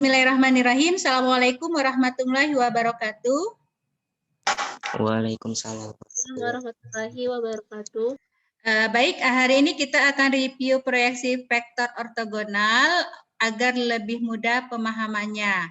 Bismillahirrahmanirrahim. Assalamualaikum warahmatullahi wabarakatuh. Waalaikumsalam warahmatullahi wabarakatuh. Baik, hari ini kita akan review proyeksi vektor ortogonal agar lebih mudah pemahamannya.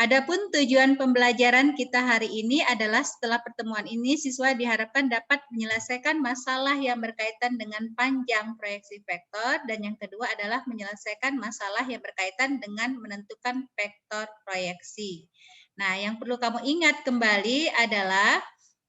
Adapun tujuan pembelajaran kita hari ini adalah setelah pertemuan ini siswa diharapkan dapat menyelesaikan masalah yang berkaitan dengan panjang proyeksi vektor, dan yang kedua adalah menyelesaikan masalah yang berkaitan dengan menentukan vektor proyeksi. Nah, yang perlu kamu ingat kembali adalah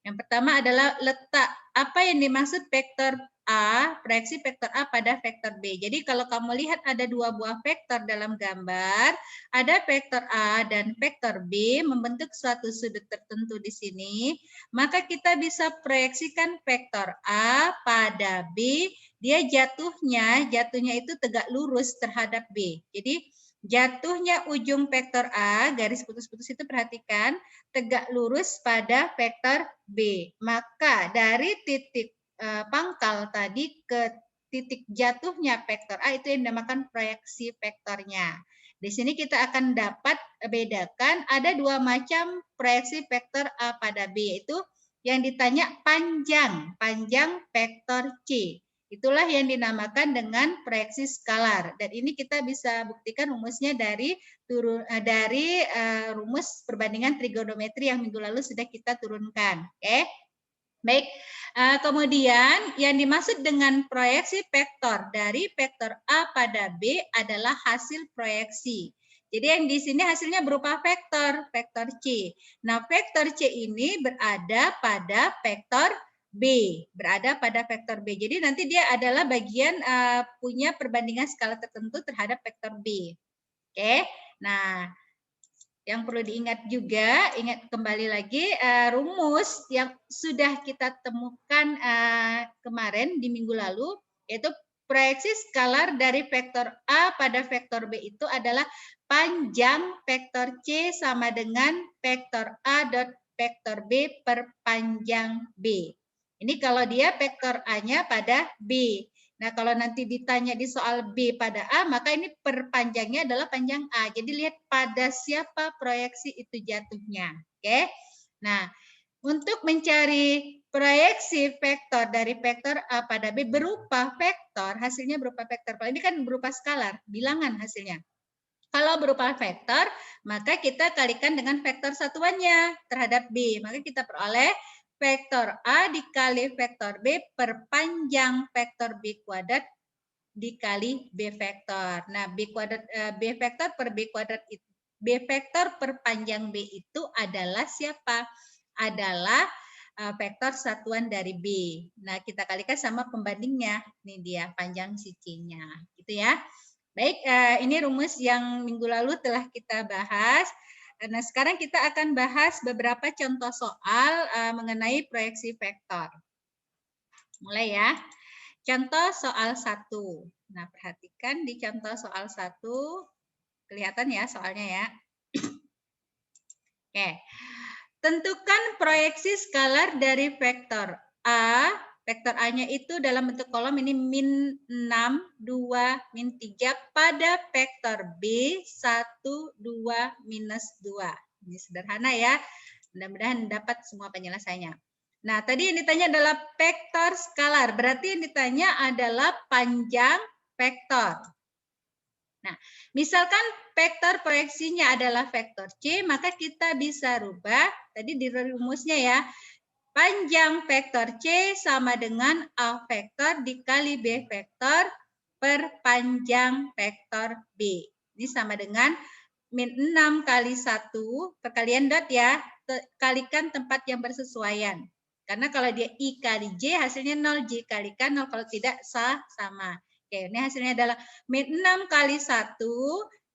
yang pertama adalah letak apa yang dimaksud vektor A, proyeksi vektor A pada vektor B. Jadi kalau kamu lihat ada dua buah vektor dalam gambar, ada vektor A dan vektor B membentuk suatu sudut tertentu di sini, maka kita bisa proyeksikan vektor A pada B, dia jatuhnya itu tegak lurus terhadap B. Jadi jatuhnya ujung vektor A, garis putus-putus itu perhatikan, tegak lurus pada vektor B. Maka dari titik pangkal tadi ke titik jatuhnya vektor A itu yang dinamakan proyeksi vektornya. Di sini kita akan dapat bedakan ada dua macam proyeksi vektor A pada B, yaitu yang ditanya panjang vektor C. Itulah yang dinamakan dengan proyeksi skalar. Dan ini kita bisa buktikan rumusnya dari rumus perbandingan trigonometri yang minggu lalu sudah kita turunkan. Oke. Baik, kemudian yang dimaksud dengan proyeksi vektor dari vektor A pada B adalah hasil proyeksi. Jadi yang di sini hasilnya berupa vektor C. Nah, vektor C ini berada pada vektor B, Jadi nanti dia adalah bagian punya perbandingan skala tertentu terhadap vektor B. Oke, nah yang perlu diingat juga, ingat kembali lagi rumus yang sudah kita temukan kemarin di minggu lalu, yaitu proyeksi skalar dari vektor A pada vektor B itu adalah panjang vektor C sama dengan vektor A dot vektor B per panjang B. Ini kalau dia vektor A-nya pada B. Nah, kalau nanti ditanya di soal B pada A, maka ini perpanjangnya adalah panjang A. Jadi lihat pada siapa proyeksi itu jatuhnya. Oke. Nah, untuk mencari proyeksi vektor dari vektor A pada B berupa vektor, hasilnya berupa vektor. Kalau ini kan berupa skalar, bilangan hasilnya. Kalau berupa vektor, maka kita kalikan dengan vektor satuannya terhadap B. Maka kita peroleh vektor A dikali vektor B per panjang vektor B kuadrat dikali B vektor. Nah, B vektor per B kuadrat itu, B vektor per panjang B itu adalah siapa? Adalah vektor satuan dari B. Nah, kita kalikan sama pembandingnya. Ini dia panjang si C-nya. Gitu ya. Baik, ini rumus yang minggu lalu telah kita bahas. Nah, sekarang kita akan bahas beberapa contoh soal mengenai proyeksi vektor. Mulai ya. Contoh soal 1. Nah, perhatikan di contoh soal 1. Kelihatan ya soalnya ya. Oke. Tentukan proyeksi skalar dari vektor A. Vektor A-nya itu dalam bentuk kolom ini min 6, 2, min 3 pada vektor B 1, 2, minus 2. Ini sederhana ya. Mudah-mudahan dapat semua penyelesaiannya. Nah, tadi yang ditanya adalah vektor skalar. Berarti yang ditanya adalah panjang vektor. Nah, misalkan vektor proyeksinya adalah vektor C, maka kita bisa rubah tadi di rumusnya ya. Panjang vektor C sama dengan A vektor dikali B vektor per panjang vektor B. Ini sama dengan min 6 kali 1, perkalian dot ya, kalikan tempat yang bersesuaian. Karena kalau dia I kali J, hasilnya 0, J kalikan 0, kalau tidak sama. Oke, ini hasilnya adalah min 6 kali 1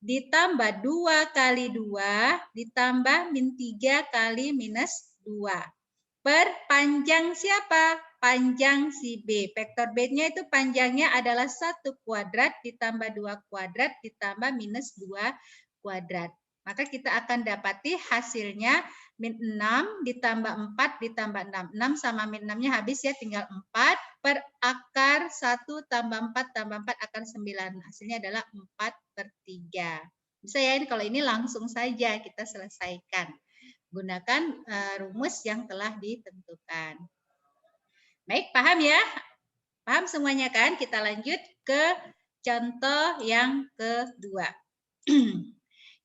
ditambah 2 kali 2 ditambah min 3 kali minus 2. Per panjang siapa? Panjang si B. Vektor B-nya itu panjangnya adalah 1 kuadrat ditambah 2 kuadrat ditambah minus 2 kuadrat. Maka kita akan dapati hasilnya min 6 ditambah 4 ditambah 6. 6 sama min 6-nya habis ya, tinggal 4 per akar 1 tambah 4 tambah 4 akar 9. Hasilnya adalah 4/3. Bisa ya, kalau ini langsung saja kita selesaikan. Gunakan rumus yang telah ditentukan. Baik, paham ya? Paham semuanya kan? Kita lanjut ke contoh yang kedua.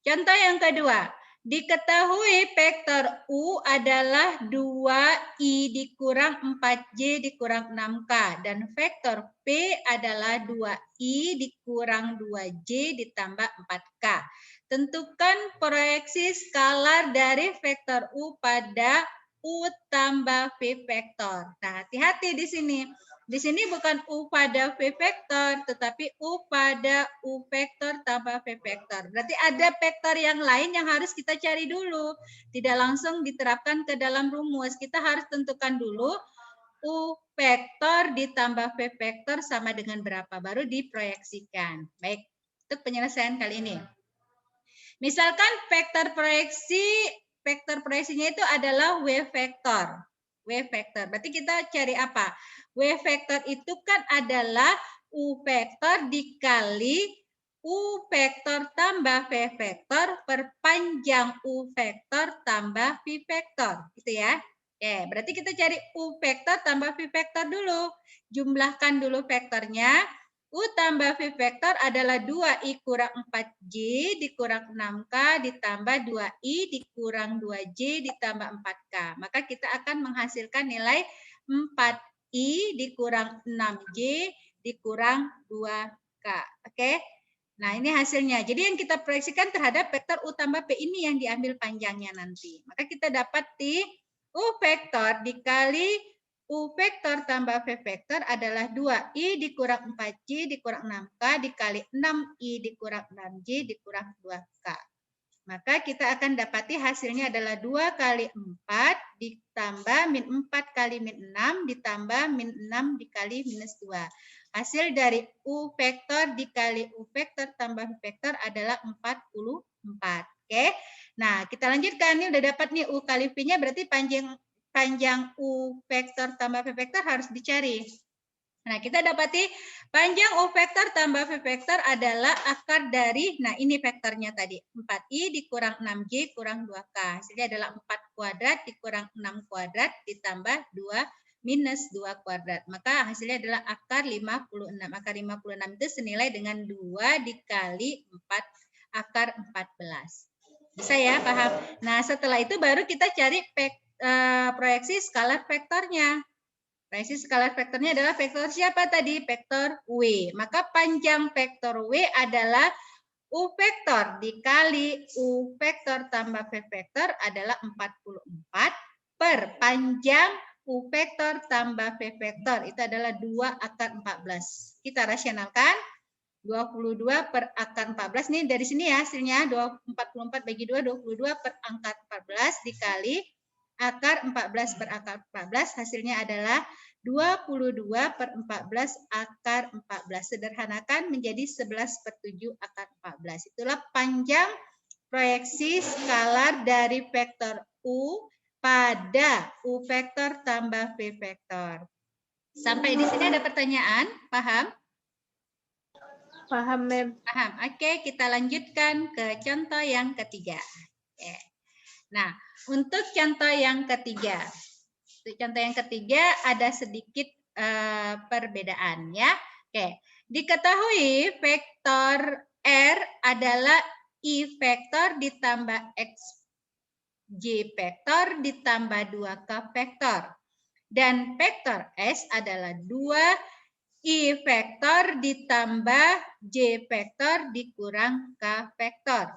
Contoh yang kedua. Diketahui vektor U adalah 2I dikurang 4J dikurang 6K. Dan vektor P adalah 2I dikurang 2J ditambah 4K. Tentukan proyeksi skalar dari vektor U pada U tambah V vektor. Nah, hati-hati di sini. Di sini bukan U pada V vektor, tetapi U pada U vektor tambah V vektor. Berarti ada vektor yang lain yang harus kita cari dulu. Tidak langsung diterapkan ke dalam rumus. Kita harus tentukan dulu U vektor ditambah V vektor sama dengan berapa. Baru diproyeksikan. Baik, untuk penyelesaian kali ini. Misalkan vektor proyeksinya itu adalah W vektor. W vektor. Berarti kita cari apa? W vektor itu kan adalah U vektor dikali U vektor tambah V vektor per panjang U vektor tambah V vektor. Gitu ya. Oke, berarti kita cari U vektor tambah V vektor dulu. Jumlahkan dulu vektornya. U tambah V vektor adalah 2I kurang 4J dikurang 6K ditambah 2I dikurang 2J ditambah 4K. Maka kita akan menghasilkan nilai 4I dikurang 6J dikurang 2K. Oke. Nah, ini hasilnya. Jadi yang kita proyeksikan terhadap vektor U tambah P ini yang diambil panjangnya nanti. Maka kita dapati U vektor dikali U vektor tambah V vektor adalah 2I dikurang 4J dikurang 6K dikali 6I dikurang 6J dikurang 2K. Maka kita akan dapati hasilnya adalah 2 kali 4 ditambah min 4 kali min 6 ditambah min 6 dikali minus 2. Hasil dari U vektor dikali U vektor tambah V vektor adalah 44. Oke. Nah, kita lanjutkan. Ini udah dapat nih U kali V-nya, berarti panjang U vektor tambah V vektor harus dicari. Nah, kita dapati panjang U vektor tambah V vektor adalah akar dari, nah ini vektornya tadi, 4I dikurang 6J kurang 2K. Hasilnya adalah 4 kuadrat dikurang 6 kuadrat ditambah 2 minus 2 kuadrat. Maka hasilnya adalah akar 56. Akar 56 itu senilai dengan 2 dikali 4 akar 14. Bisa ya, paham? Nah, setelah itu baru kita cari proyeksi skalar vektornya. Proyeksi skalar vektornya adalah vektor siapa tadi? Vektor W. Maka panjang vektor W adalah U vektor dikali U vektor tambah V vektor adalah 44 per panjang U vektor tambah V vektor. Itu adalah 2 akar 14. Kita rasionalkan. 22 per akar 14. Nih dari sini ya hasilnya. 44 bagi 2, 22 per akar 14 dikali akar 14 per akar 14 hasilnya adalah 22 per 14 akar 14. Sederhanakan menjadi 11 per 7 akar 14. Itulah panjang proyeksi skalar dari vektor U pada U vektor tambah V vektor. Sampai di sini ada pertanyaan? Paham? Paham, Mem. Paham. Oke, kita lanjutkan ke contoh yang ketiga. Oke. Nah, untuk contoh yang ketiga. Untuk contoh yang ketiga ada sedikit perbedaan ya. Oke. Diketahui vektor R adalah I vektor ditambah X J vektor ditambah 2K vektor. Dan vektor S adalah 2I vektor ditambah J vektor dikurang K vektor.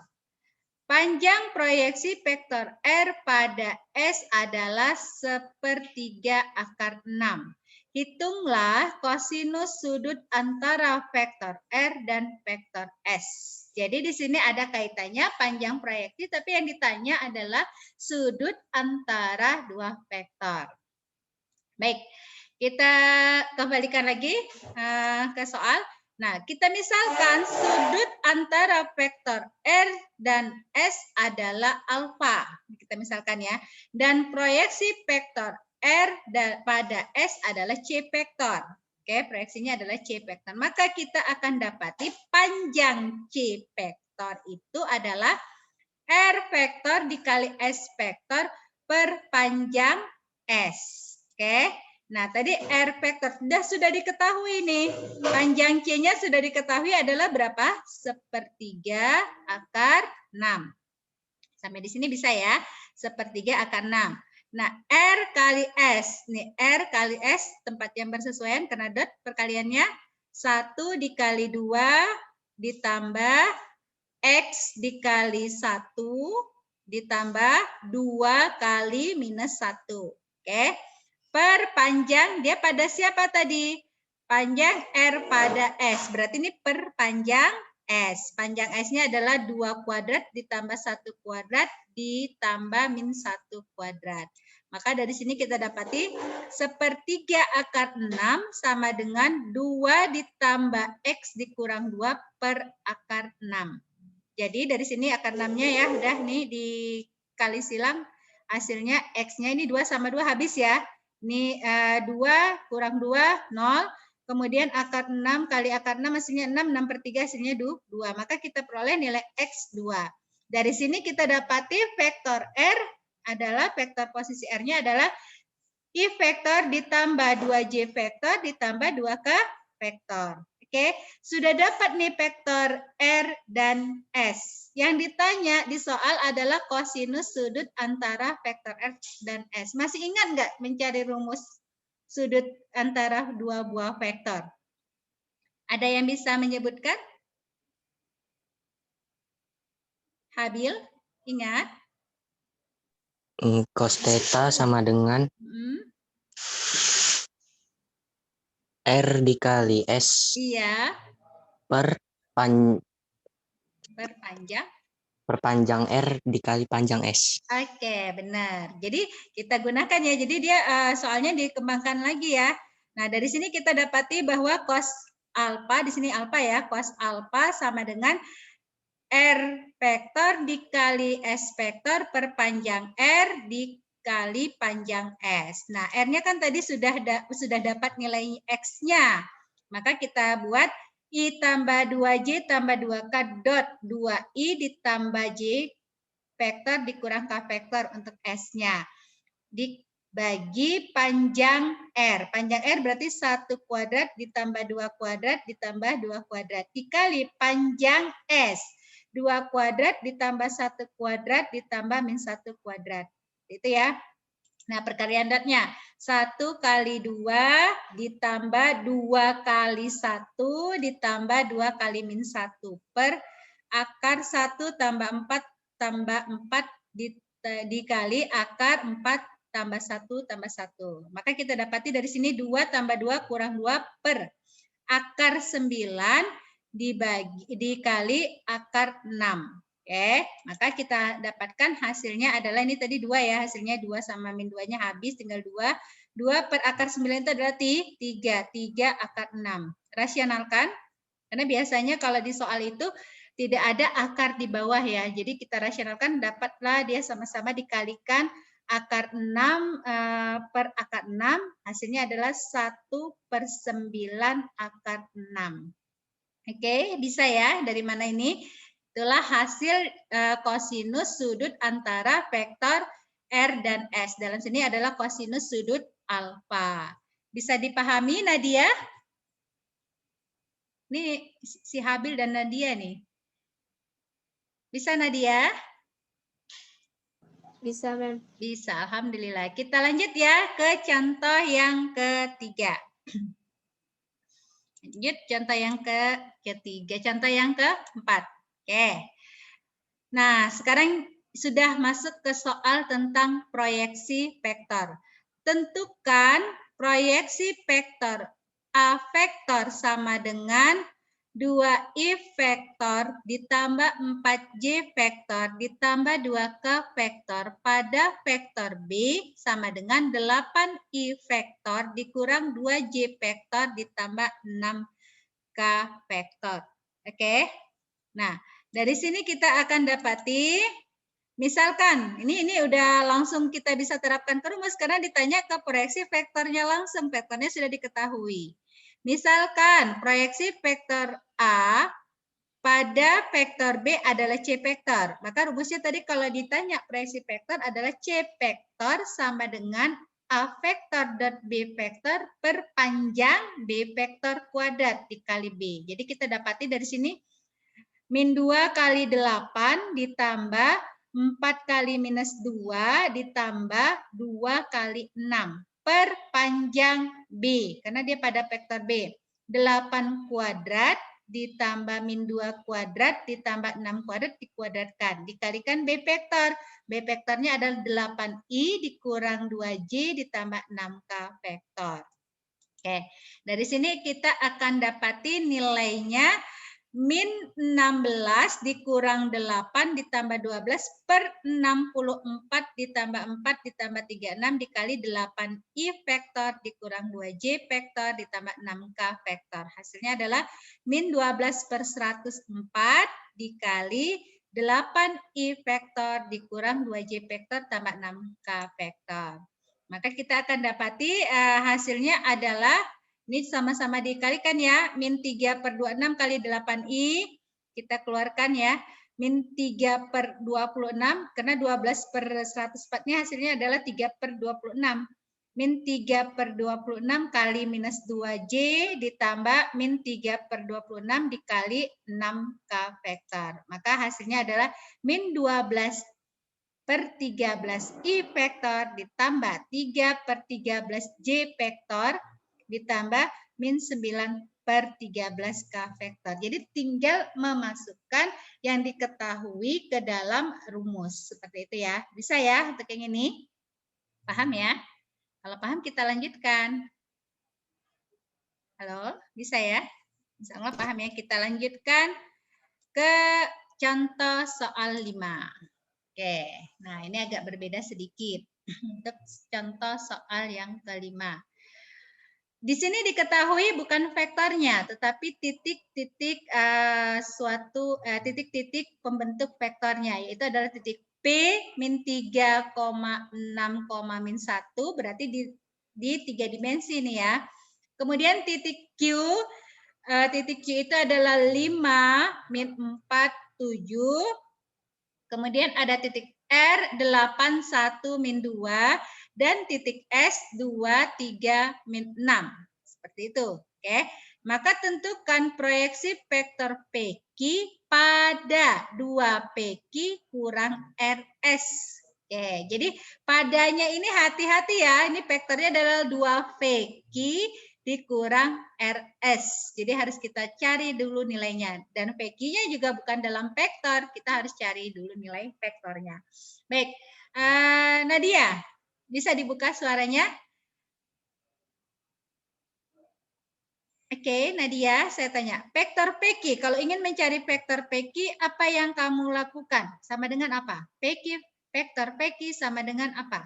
Panjang proyeksi vektor R pada S adalah 1/3 akar 6. Hitunglah kosinus sudut antara vektor R dan vektor S. Jadi di sini ada kaitannya panjang proyeksi, tapi yang ditanya adalah sudut antara dua vektor. Baik, kita kembalikan lagi ke soal. Nah, kita misalkan sudut antara vektor R dan S adalah alfa. Kita misalkan ya. Dan proyeksi vektor R pada S adalah C vektor. Oke, proyeksinya adalah C vektor. Maka kita akan dapati panjang C vektor vektor itu adalah R vektor dikali S vektor per panjang S. Oke. Nah, tadi R vektor sudah diketahui nih. Panjang C-nya sudah diketahui adalah berapa? 1/3 akar 6. Sampai di sini bisa ya. 1/3 akar 6. Nah, R kali S. Nih, R kali S tempat yang bersesuaian karena dot perkaliannya 1 dikali 2 ditambah X dikali 1 ditambah 2 kali minus 1. Oke. Per panjang, dia pada siapa tadi? Panjang R pada S. Berarti ini per panjang S. Panjang S-nya adalah 2 kuadrat ditambah 1 kuadrat ditambah min 1 kuadrat. Maka dari sini kita dapati 1/3 akar 6 sama dengan 2 ditambah X dikurang 2 per akar 6. Jadi dari sini akar 6-nya ya udah nih dikali silang hasilnya X-nya ini 2 sama 2 habis ya. Ini 2 kurang 2, 0. Kemudian akar 6 kali akar 6 hasilnya 6, 6/3 hasilnya 2. Maka kita peroleh nilai X 2. Dari sini kita dapati vektor R adalah, vektor posisi R-nya adalah I vektor ditambah 2J vektor ditambah 2K vektor. Oke, sudah dapat nih vektor R dan S. Yang ditanya di soal adalah kosinus sudut antara vektor R dan S. Masih ingat nggak mencari rumus sudut antara dua buah vektor? Ada yang bisa menyebutkan? Habil, ingat? Cos theta sama dengan R dikali S. Iya. Per panjang R dikali panjang S. Oke, benar. Jadi kita gunakan ya. Jadi dia soalnya dikembangkan lagi ya. Nah, dari sini kita dapati bahwa cos alfa, di sini alfa ya, cos alfa sama dengan R vektor dikali S vektor per panjang R dikali panjang S. Nah, R-nya kan tadi sudah dapat nilai X-nya. Maka kita buat I tambah 2J tambah 2K dot 2I ditambah J vektor dikurang K vektor untuk S-nya. Dibagi panjang R. Panjang R berarti 1 kuadrat ditambah 2 kuadrat ditambah 2 kuadrat. Dikali panjang S. 2 kuadrat ditambah 1 kuadrat ditambah min 1 kuadrat. Itu ya. Nah, perkalian dotnya 1 kali 2 ditambah 2 kali 1 ditambah 2 kali min 1 per akar 1 tambah 4 tambah 4 dikali akar 4 tambah 1 tambah 1. Maka kita dapati dari sini 2 tambah 2 kurang 2 per akar 9 dikali akar 6. Oke, maka kita dapatkan hasilnya adalah ini tadi 2 ya, hasilnya 2 sama min 2-nya habis, tinggal 2. 2 per akar 9 itu adalah 3 akar 6. Rasionalkan, karena biasanya kalau di soal itu tidak ada akar di bawah ya, jadi kita rasionalkan, dapatlah dia sama-sama dikalikan akar 6 per akar 6, hasilnya adalah 1/9 akar 6. Oke, bisa ya, dari mana ini? Itulah hasil kosinus sudut antara vektor R dan S. Dalam sini adalah kosinus sudut alfa. Bisa dipahami Nadia? Ini si Habil dan Nadia nih. Bisa Nadia? Bisa, Mem. Bisa, alhamdulillah. Kita lanjut ya ke contoh yang ketiga. Lanjut contoh yang ketiga, contoh yang keempat. Oke. Nah, sekarang sudah masuk ke soal tentang proyeksi vektor. Tentukan proyeksi vektor A vektor sama dengan 2I vektor ditambah 4J vektor ditambah 2K vektor pada vektor B sama dengan 8I vektor dikurang 2J vektor ditambah 6K vektor. Oke. Nah, dari sini kita akan dapati, misalkan, ini udah langsung kita bisa terapkan ke rumus karena ditanya ke proyeksi vektornya langsung, vektornya sudah diketahui. Misalkan proyeksi vektor A pada vektor B adalah C vektor. Maka rumusnya tadi kalau ditanya proyeksi vektor adalah C vektor sama dengan A vektor dot B vektor per panjang B vektor kuadrat dikali B. Jadi kita dapati dari sini min 2 kali 8 ditambah 4 kali minus 2 ditambah 2 kali 6 per panjang B. Karena dia pada vektor B. 8 kuadrat ditambah min 2 kuadrat ditambah 6 kuadrat dikuadratkan. Dikalikan B vektor. B vektornya adalah 8I dikurang 2J ditambah 6K vektor. Oke, dari sini kita akan dapati nilainya min 16 dikurang 8 ditambah 12 per 64 ditambah 4 ditambah 36 dikali 8I vektor dikurang 2J vektor ditambah 6K vektor. Hasilnya adalah min 12 per 104 dikali 8I vektor dikurang 2J vektor tambah 6K vektor. Maka kita akan dapati hasilnya adalah ini sama-sama dikalikan ya, min 3 per 26 kali 8I, kita keluarkan ya, min 3 per 26, karena 12 per 104-nya hasilnya adalah 3 per 26. Min 3 per 26 kali minus 2J ditambah min 3 per 26 dikali 6K vektor. Maka hasilnya adalah min 12 per 13I vektor ditambah 3 per 13J vektor ditambah min 9 per 13K vektor. Jadi tinggal memasukkan yang diketahui ke dalam rumus. Seperti itu ya. Bisa ya untuk yang ini? Paham ya? Kalau paham kita lanjutkan. Halo? Bisa ya? Insya Allah paham ya. Kita lanjutkan ke contoh soal 5. Oke. Nah ini agak berbeda sedikit. Untuk contoh soal yang kelima. Di sini diketahui bukan vektornya, tetapi titik-titik titik-titik pembentuk vektornya, yaitu adalah titik P min 3,6, min 1, berarti di 3 dimensi nih ya. Kemudian titik Q itu adalah 5, min 4, 7. Kemudian ada titik R 8, 1, min 2. Dan titik S 2, 3, min 6. Seperti itu. Oke. Maka tentukan proyeksi vektor PQ pada 2PQ kurang RS. Oke. Jadi padanya ini hati-hati ya. Ini vektornya adalah 2PQ dikurang RS. Jadi harus kita cari dulu nilainya. Dan PQ-nya juga bukan dalam vektor. Kita harus cari dulu nilai vektornya. Baik. Nadia. Bisa dibuka suaranya? Oke, Nadia, saya tanya. Vektor PQ, kalau ingin mencari vektor PQ, apa yang kamu lakukan? Sama dengan apa? PQ, vektor PQ sama dengan apa?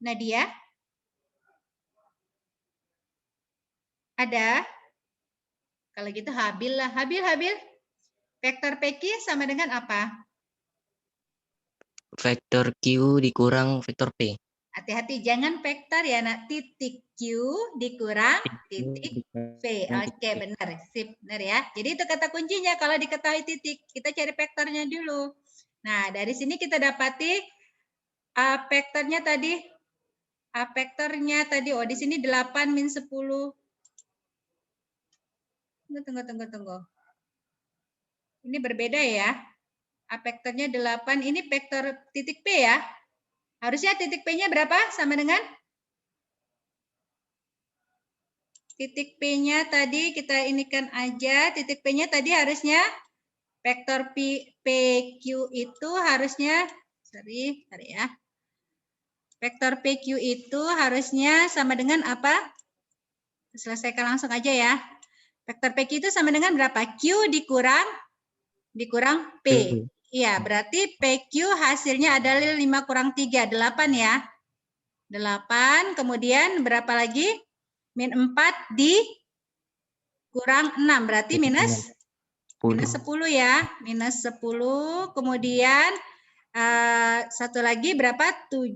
Nadia? Ada? Kalau gitu Habil lah. Habil. Vektor PQ sama dengan apa? Vektor Q dikurang vektor P. Hati-hati, jangan vektor ya, nak. Titik Q dikurang titik P. Oke, benar. Sip, benar ya. Jadi itu kata kuncinya. Kalau diketahui titik, kita cari vektornya dulu. Nah, dari sini kita dapati A vektornya tadi. Oh, di sini 8 min 10. Tunggu. Ini berbeda ya. A vektornya 8, ini vektor titik P ya. Harusnya titik P-nya berapa? Sama dengan? Titik P-nya tadi kita inikan aja. Titik P-nya tadi harusnya vektor PQ itu harusnya, sorry ya. Vektor PQ itu harusnya sama dengan apa? Selesaikan langsung aja ya. Vektor PQ itu sama dengan berapa? Q dikurang P. Iya, berarti PQ hasilnya adalah 5 kurang 3, 8 ya. 8, kemudian berapa lagi? Min 4 dikurang 6, berarti minus 10 ya. Minus 10, kemudian satu lagi berapa? 7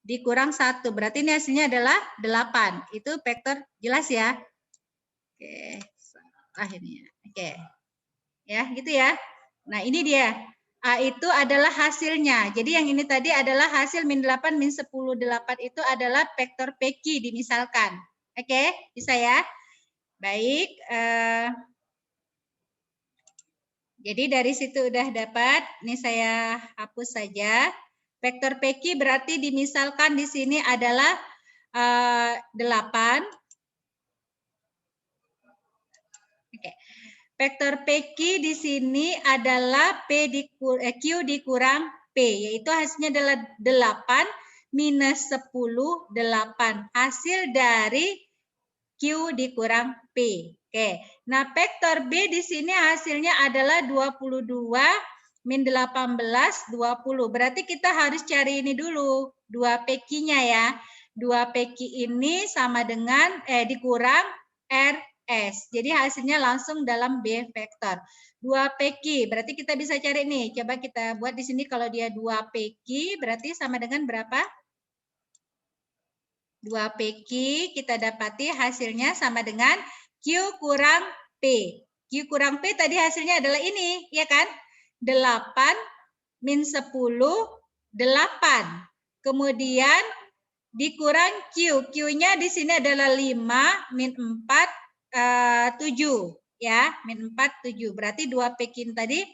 dikurang 1, berarti ini hasilnya adalah 8. Itu vektor jelas ya. Oke, akhirnya. Oke. Ya, gitu ya. Nah, ini dia. A itu adalah hasilnya. Jadi yang ini tadi adalah hasil min 8, min 10, 8 itu adalah vektor PQ dimisalkan. Oke, bisa ya? Baik. Jadi dari situ udah dapat. Ini saya hapus saja. Vektor PQ berarti dimisalkan di sini adalah 8. Oke. Vektor PQ di sini adalah Q dikurang P, yaitu hasilnya adalah 8 minus 10, 8. Hasil dari Q dikurang P. Oke. Nah, vektor B di sini hasilnya adalah 22 min 18, 20. Berarti kita harus cari ini dulu, 2 PQ-nya ya. 2 PQ ini sama dengan, dikurang RS. Jadi hasilnya langsung dalam B vektor. 2 PQ, berarti kita bisa cari nih. Coba kita buat di sini kalau dia 2 PQ, berarti sama dengan berapa? 2 PQ kita dapati hasilnya sama dengan Q kurang P. Q kurang P tadi hasilnya adalah ini, ya kan? 8 min 10, 8. Kemudian dikurang Q. Q-nya di sini adalah 5 min 4, 7. Ya, min 4, 7. Berarti 2 PQ tadi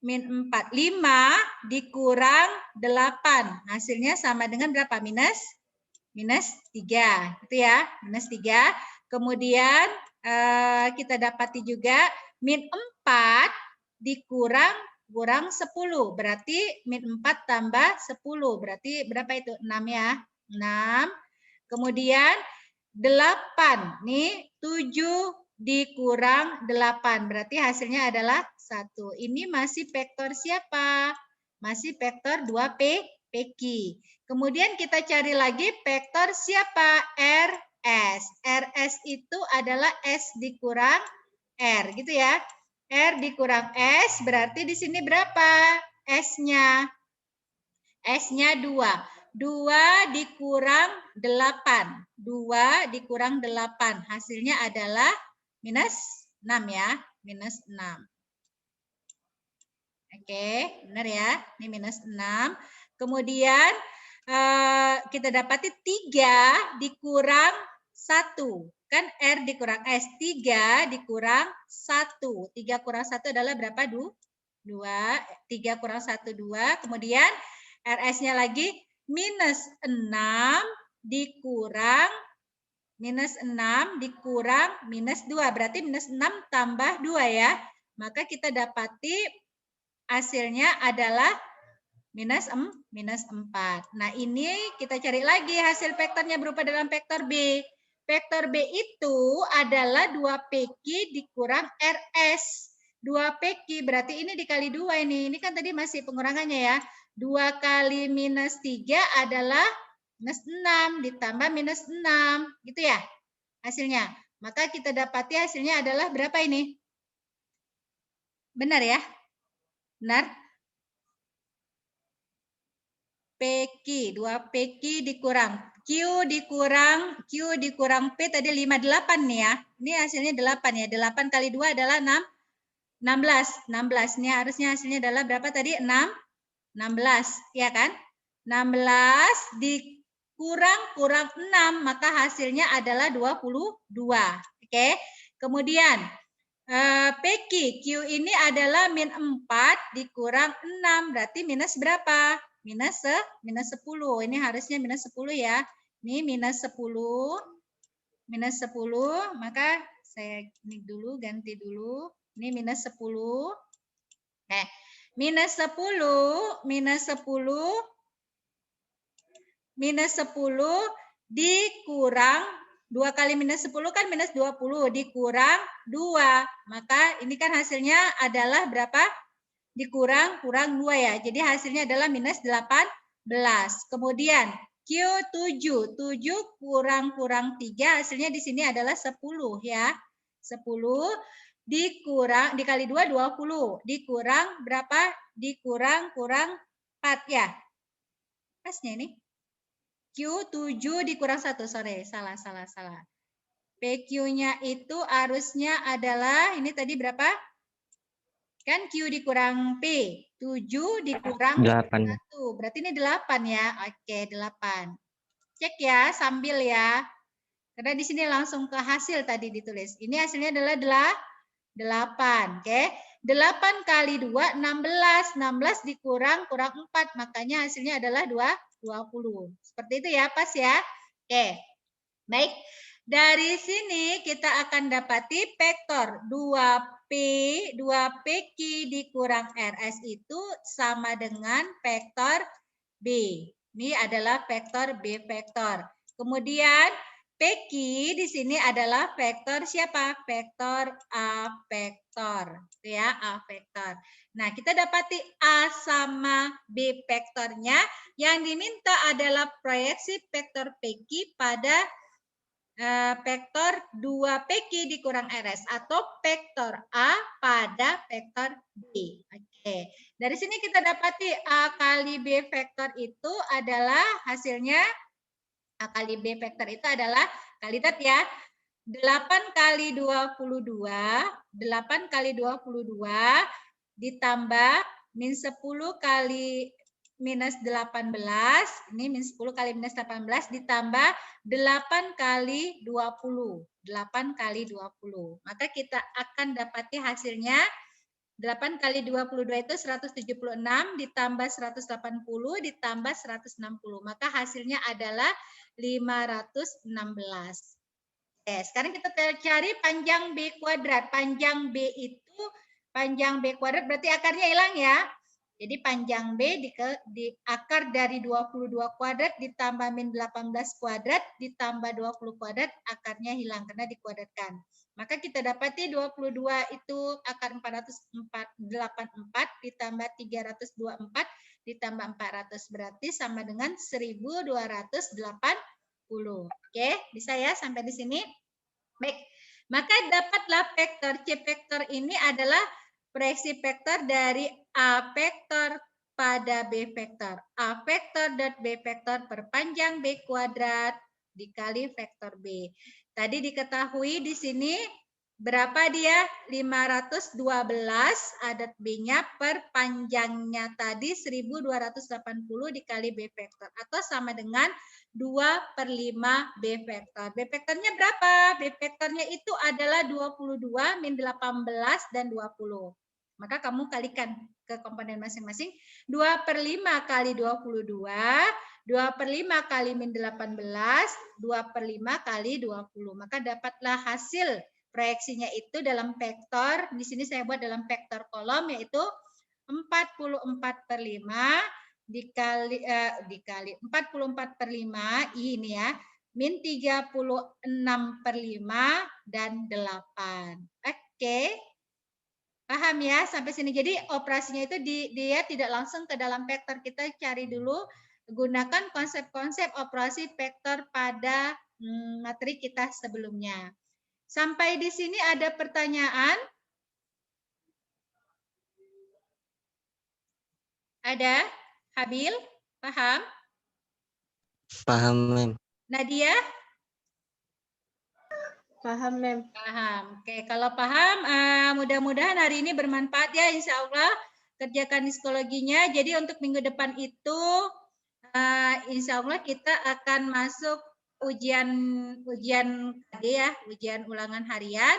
min 4. 5 dikurang 8. Hasilnya sama dengan berapa? Minus 3, gitu ya, minus 3. Kemudian kita dapati juga min 4 dikurang 10, berarti min 4 tambah 10, berarti berapa itu? 6 ya, 6. Kemudian 8, nih 7 dikurang 8, berarti hasilnya adalah 1. Ini masih vektor siapa? Masih vektor 2P, PQ. Kemudian kita cari lagi vektor siapa? RS. RS itu adalah S dikurang R, gitu ya. R dikurang S, berarti di sini berapa? S-nya? S-nya 2. 2 dikurang 8. 2 dikurang 8. Hasilnya adalah minus 6 ya. Minus 6. Oke, benar ya. Ini minus 6. Kemudian kita dapati 3 dikurang 1. Kan R dikurang S. 3 dikurang 1. 3 kurang 1 adalah berapa? 2. 3 kurang 1, 2. Kemudian RS-nya lagi minus 6 dikurang minus 6 dikurang minus 2. Berarti minus 6 tambah 2 ya. Maka kita dapati hasilnya adalah minus 4. Nah, ini kita cari lagi hasil vektornya berupa dalam vektor B. Vektor B itu adalah 2PQ dikurang RS. 2PQ berarti ini dikali 2 ini. Ini kan tadi masih pengurangannya ya. 2 kali minus 3 adalah minus 6 ditambah minus 6. Gitu ya hasilnya. Maka kita dapati hasilnya adalah berapa ini? Benar ya? Benar? PQ, 2 PQ dikurang Q dikurang P tadi 58 nih ya. Ini hasilnya 8 ya. 8 kali 2 adalah 16. 16. Ini harusnya hasilnya adalah berapa tadi? 16, ya kan? 16 kurang 6, maka hasilnya adalah 22. Oke. Kemudian PQ, Q ini adalah min 4 dikurang 6, berarti minus berapa? Minus 10. Ini harusnya minus 10 ya. Ini minus 10. Minus 10, maka saya ini dulu, ganti dulu. Ini minus 10. Minus 10, minus 10 dikurang 2 kali minus 10 kan minus 20 dikurang 2. Maka ini kan hasilnya adalah berapa? Dikurang 2 ya. Jadi hasilnya adalah minus 18. Kemudian Q7. 7 kurang 3 hasilnya di sini adalah 10 ya. 10 dikali 2 20. Dikurang berapa? Dikurang 4 ya. Pasnya ini. Q7 dikurang 1. Sorry, salah. PQ-nya itu harusnya adalah, ini tadi berapa? Kan Q dikurang P. 7 dikurang 8. 1. Berarti ini 8 ya. Oke, 8. Cek ya sambil ya. Karena di sini langsung ke hasil tadi ditulis. Ini hasilnya adalah 8. Oke. 8 kali 2, 16. 16 dikurang 4. Makanya hasilnya adalah 20. Seperti itu ya, pas ya. Oke. Baik. Dari sini kita akan dapati vektor 2PQ dikurang RS itu sama dengan vektor B. Ini adalah vektor B vektor. Kemudian PQ di sini adalah vektor siapa? Vektor A vektor. Ya, A vektor. Nah, kita dapati A sama B vektornya. Yang diminta adalah proyeksi vektor PQ pada vektor 2PQ dikurang RS atau vektor A pada vektor B. Oke. Dari sini kita dapati A kali B vektor itu adalah hasilnya A kali B vektor itu adalah kali lihat ya. 8 kali 22, 8 kali 22 ditambah min 10 kali minus 18, ini min 10 kali minus 18 ditambah 8 kali 20, 8 kali 20. Maka kita akan dapati hasilnya 8 kali 22 itu 176 ditambah 180 ditambah 160. Maka hasilnya adalah 516. Oke, sekarang kita cari panjang B kuadrat. Panjang B itu, panjang B kuadrat berarti akarnya hilang ya. Jadi panjang B di akar dari 22 kuadrat ditambah min 18 kuadrat ditambah 20 kuadrat, akarnya hilang karena dikuadratkan. Maka kita dapati 22 itu akar 484 ditambah 324 ditambah 400 berarti sama dengan 1280. Oke, bisa ya sampai di sini? Baik, maka dapatlah vektor C vektor ini adalah proyeksi vektor dari A vektor pada B vektor. A vektor dot B vektor per panjang B kuadrat dikali vektor B. Tadi diketahui di sini berapa dia? 512 adat B-nya per panjangnya tadi 1280 dikali B vektor. Atau sama dengan 2/5 B vektor. B vektornya berapa? B vektornya itu adalah 22 min 18 dan 20. Maka kamu kalikan ke komponen masing-masing. 2/5 kali 22, 2/5 kali min 18, 2/5 kali 20. Maka dapatlah hasil proyeksinya itu dalam vektor, di sini saya buat dalam vektor kolom yaitu 44/5 dikali 44/5 ini ya, min 36/5 dan 8. Oke. Paham ya sampai sini. Jadi operasinya itu dia tidak langsung ke dalam vektor. Kita cari dulu gunakan konsep-konsep operasi vektor pada materi kita sebelumnya. Sampai di sini ada pertanyaan? Ada? Habil? Paham? Paham, Mem. Nadia? Paham, Mem. Paham. Oke, kalau paham, mudah-mudahan hari ini bermanfaat ya, insya Allah. Kerjakan psikologinya. Jadi untuk minggu depan itu, insya Allah kita akan masuk ujian KD ya, ujian ulangan harian.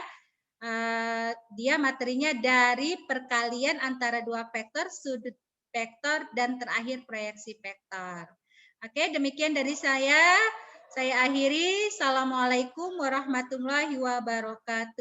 Dia materinya dari perkalian antara dua vektor, sudut vektor, dan terakhir proyeksi vektor. Oke, demikian dari saya. Saya akhiri. Assalamualaikum warahmatullahi wabarakatuh.